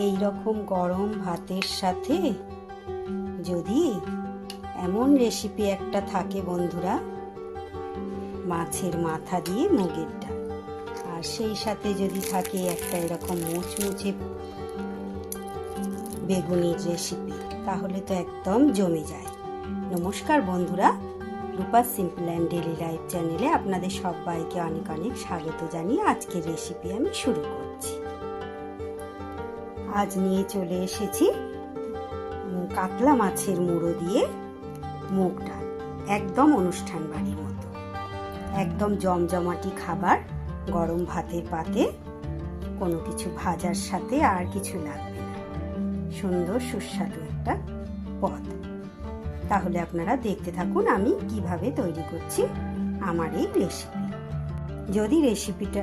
এই রকম গরম ভাতের সাথে যদি এমন রেসিপি একটা থাকে বন্ধুরা, মাছের মাথা দিয়ে মুগের ডাল, আর সেই সাথে যদি থাকে একটা এরকম মুচমুচে বেগুনির রেসিপি, তাহলে তো একদম জমে যায়। নমস্কার বন্ধুরা, Rupa's simple and daily life চ্যানেলে আপনাদের সবাইকে অনেক অনেক স্বাগত জানিয়ে আজকের রেসিপি আমি শুরু করছি। আজ নিয়ে চলে এসেছি কাতলা মাছের মুড়ো দিয়ে মুগ ডাল, একদম অনুষ্ঠান বাড়ির মতো, একদম জমজমাটি খাবার। গরম ভাতের পাতে কোনো কিছু ভাজার সাথে আর কিছু লাগবে না, সুন্দর সুস্বাদু একটা পদ। তাহলে আপনারা দেখতে থাকুন আমি কিভাবে তৈরি করছি আমার এই রেসিপি। যদি রেসিপিটা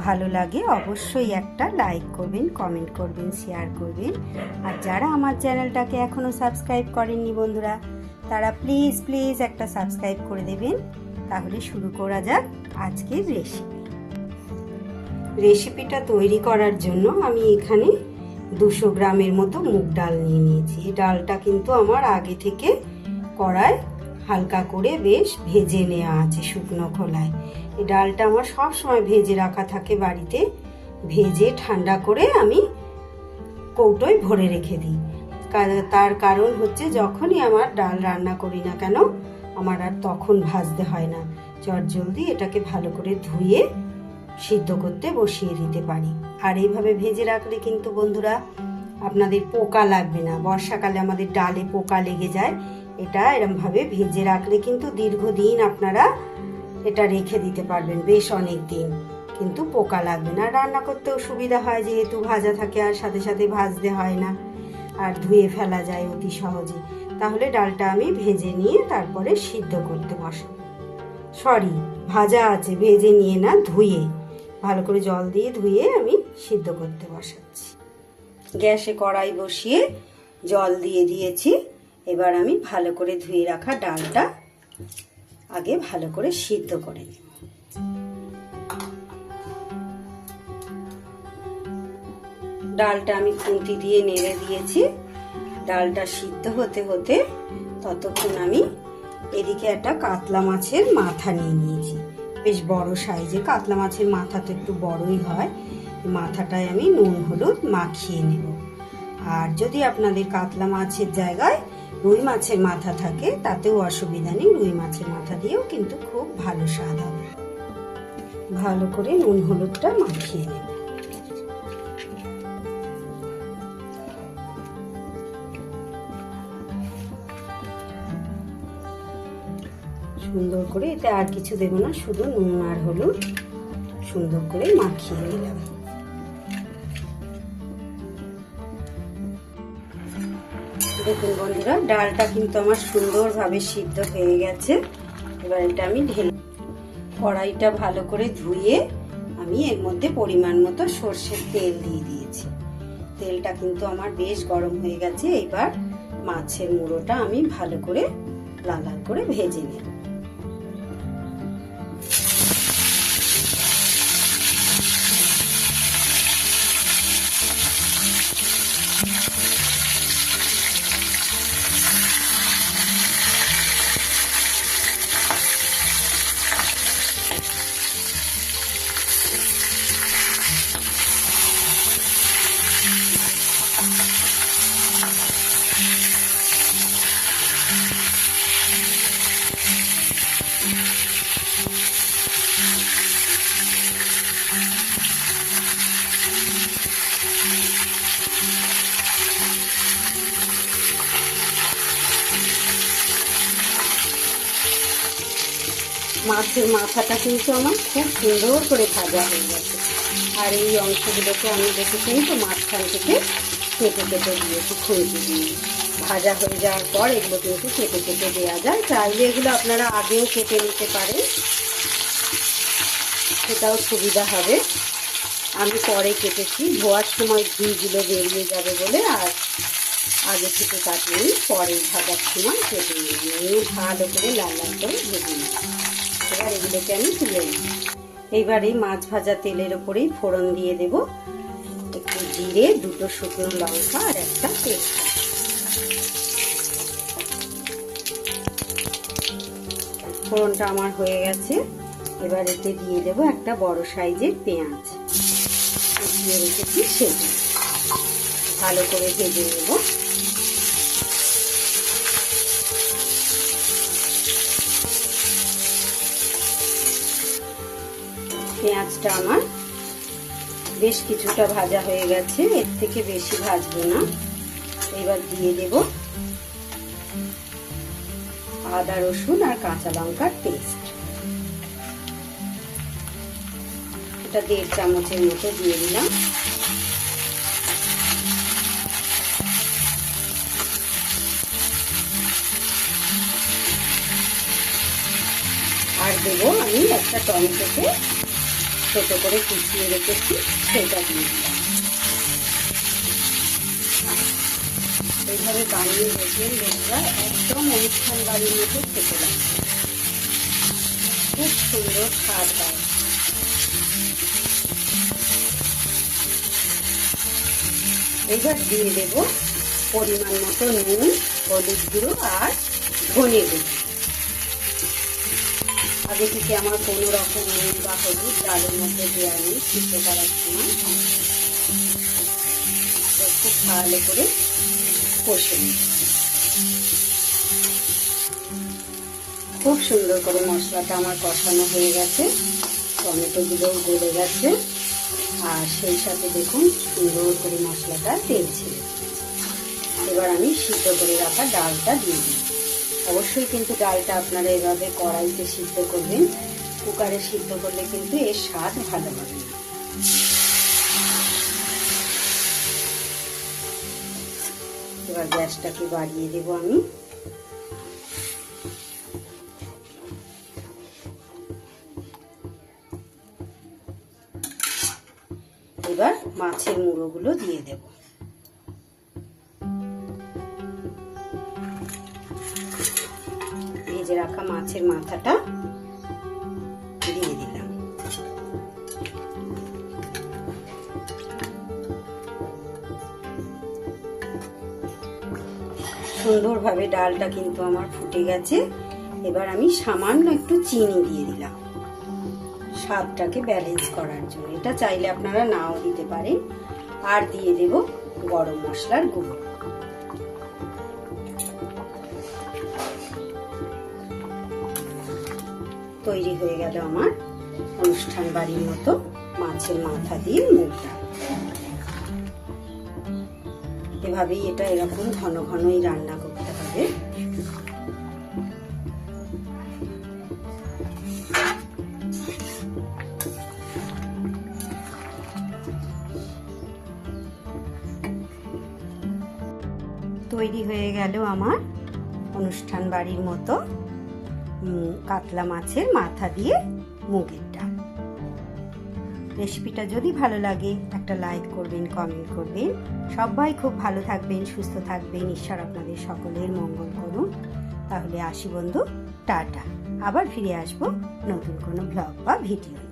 ভালো লাগে অবশ্যই একটা লাইক করবেন, কমেন্ট করবেন, শেয়ার করবেন। আর যারা আমার চ্যানেলটাকে এখনো সাবস্ক্রাইব করেননি বন্ধুরা, তারা প্লিজ প্লিজ একটা সাবস্ক্রাইব করে দেবেন। তাহলে শুরু করা যাক আজকের রেসিপিটা তৈরি করার জন্য আমি এখানে 200 গ্রামের মতো মুগ ডাল নিয়ে নিয়েছি। এই ডালটা কিন্তু আমার আগে থেকে কড়ায় হালকা করে বেশ ভেজে নেওয়া আছে শুকনো খোলায়। এই ডালটা আমার সব সময় ভেজে রাখা থাকে বাড়িতে, ভেজে ঠান্ডা করে আমি কৌটোয় ভরে রেখে দিই। তার কারণ হচ্ছে যখনই আমার ডাল রান্না করি না কেন আমার আর তখন ভাজতে হয় না, চটজলদি এটাকে ভালো করে ধুয়ে সিদ্ধ করতে বসিয়ে দিতে পারি। আর এইভাবে ভেজে রাখলে কিন্তু বন্ধুরা আপনাদের পোকা লাগবে না। বর্ষাকালে আমাদের ডালে পোকা লেগে যায়, এটা এরমভাবে ভেজে রাখলে কিন্তু দীর্ঘদিন আপনারা এটা রেখে দিতে পারবেন, বেশ অনেক দিন, কিন্তু পোকা লাগবে না। রান্না করতেও সুবিধা হয় যেহেতু ভাজা থাকে, আর সাথে সাথে ভাজতে হয় না, আর ধুয়ে ফেলা যায় অতি সহজে। তাহলে ডালটা আমি ভেজে নিয়ে তারপরে সিদ্ধ করতে বসাবো। ভাজা আছে, ভেজে নিয়ে না, ধুয়ে ভালো করে জল দিয়ে ধুয়ে আমি সিদ্ধ করতে বসাচ্ছি। গ্যাসে কড়াই বসিয়ে জল দিয়ে দিয়েছি। এবার আমি ভালো করে ধুয়ে রাখা ডালটা আগে ভালো করে সিদ্ধ করে নেব। ডালটা আমি খুন্তি দিয়ে নেড়ে দিয়েছি। ডালটা সিদ্ধ হতে হতে ততক্ষণ আমি এদিকে একটা কাতলা মাছের মাথা নিয়ে নিয়েছি, বেশ বড় সাইজের। কাতলা মাছের মাথা তো একটু বড়ই হয়। মাথাটায় আমি নুন হলুদ মাখিয়ে নেব। আর যদি আপনাদের কাতলা মাছের জায়গায় রুই মাছের মাথা থাকে তাতেও অসুবিধা নেই, রুই মাছের মাথা দিয়েও কিন্তু খুব ভালো স্বাদ হবে। ভালো করে নুন হলুদটা মাখিয়ে নেব। সুন্দর করে, এতে আর কিছু দেব না, শুধু নুন আর হলুদ সুন্দর করে মাখিয়ে নিলাম। দেখুন বন্ধুরা, ডালটা কিন্তু আমার সুন্দরভাবে সিদ্ধ হয়ে গেছে। এবার এটা আমি ঢেলে, কড়াইটা ভালো করে ধুয়ে আমি এর মধ্যে পরিমাণ মতো সর্ষের তেল দিয়ে দিয়েছি। তেলটা কিন্তু আমার বেশ গরম হয়ে গেছে। এবার মাছের মুড়োটা আমি ভালো করে লাল লাল করে ভেজে নেব। মাছের মাথাটা কিন্তু আমার খুব সুন্দর করে ভাজা হয়ে গেছে। আর এই অংশগুলোকে আমি দেখেছেন তো মাঝখান থেকে কেটে কেটে দিয়েছি খুঁজে দিয়ে। ভাজা হয়ে যাওয়ার পর এগুলো কিন্তু কেটে কেটে দেওয়া যায়, চাইলে এগুলো আপনারা আগেও কেটে নিতে পারেন, সেটাও সুবিধা হবে। আমি পরে কেটেছি, ধোয়ার সময় ঘিগুলো বেরিয়ে যাবে বলে, আর আগে থেকে কাটিয়ে পরে ভাজার সময় কেটে নিয়ে ভালো করে লাল লাল করে ভেজে নিই। এবার এগুলোকে আমি তুলে নিই। এইবার এই মাছ ভাজা তেলের ওপরেই ফোড়ন দিয়ে দেব। একটু জিরে, 2টো শুকনো লঙ্কা আর একটা তেজপাতা। ফোড়নটা আমার হয়ে গেছে। এবার এতে দিয়ে দেব একটা বড় সাইজের পেঁয়াজ কুচিয়ে রেখেছি, সেটা ভালো করে ভেজে নেব। পেঁয়াজটা আমার বেশ কিছুটা ভাজা হয়ে গেছে, এর থেকে বেশি ভাজবো না। এবার দিয়ে দেব আদা, রসুন আর কাঁচা লঙ্কার পেস্ট। এটা 1.5 চামচের মতো দিয়ে দিলাম। আর দেবো আমি একটা টমেটোকে ছোট করে কুচিয়ে রেখেছি, সেটা দিয়ে দিলাম। এইভাবে বানিয়ে দেখবেন বন্ধুরা, একদম অনুষ্ঠান বাড়ির মতো খেতে লাগবে, খুব সুন্দর স্বাদ হয়। এবার দিয়ে দেব পরিমাণ মতো নুন, হলুদ গুঁড়ো আর ধনে গুঁড়ো। আগে থেকে আমার কোনো রকম নুন বা হলুদ ডালের মধ্যে দেওয়া নেই, সিদ্ধ করার সময়। খুব ভালো করে কষে নিই। খুব সুন্দর করে মশলাটা আমার কষানো হয়ে গেছে, টমেটোগুলোও গলে গেছে, আর সেই সাথে দেখুন সুন্দর করে মশলাটা তেল ছেড়ে। এবার আমি সিদ্ধ করে রাখা ডালটা দিয়ে দিই। অবশ্যই কিন্তু ডালটা আপনারা এভাবে কড়াইতে সিদ্ধ করবেন, কুকারে সিদ্ধ করলে কিন্তু এর স্বাদ ভালো হবে না। এবার গ্যাসটাকে বাড়িয়ে দেব আমি। এবার মাছের মুড়োগুলো দিয়ে দেব। ভেজে রাখা মাছের মাথাটা দিয়ে দিলাম। সুন্দরভাবে ডালটা কিন্তু আমার ফুটে গেছে। এবার আমি সামান্য একটু চিনি দিয়ে দিলাম স্বাদটাকে ব্যালেন্স করার জন্য। এটা চাইলে আপনারা নাও দিতে পারেন। আর দিয়ে দেব গরম মশলার গুঁড়ো। তৈরি হয়ে গেল আমার অনুষ্ঠান বাড়ির মতো মাছের মাথা দিয়ে মুগ ডাল। এভাবেই এটা এরকম ঘন ঘনই রান্না করতে হবে। তৈরি হয়ে গেল আমার অনুষ্ঠান বাড়ির মতো কাতলা মাছের মাথা দিয়ে মুগের ডাল। রেসিপিটা যদি ভালো লাগে একটা লাইক করবেন, কমেন্ট করবেন। সবাই খুব ভালো থাকবেন, সুস্থ থাকবেন। ঈশ্বর আপনাদের সকলের মঙ্গল করুন। তাহলে আসি বন্ধু, টাটা। আবার ফিরে আসবো নতুন কোনো ব্লগ বা ভিডিও।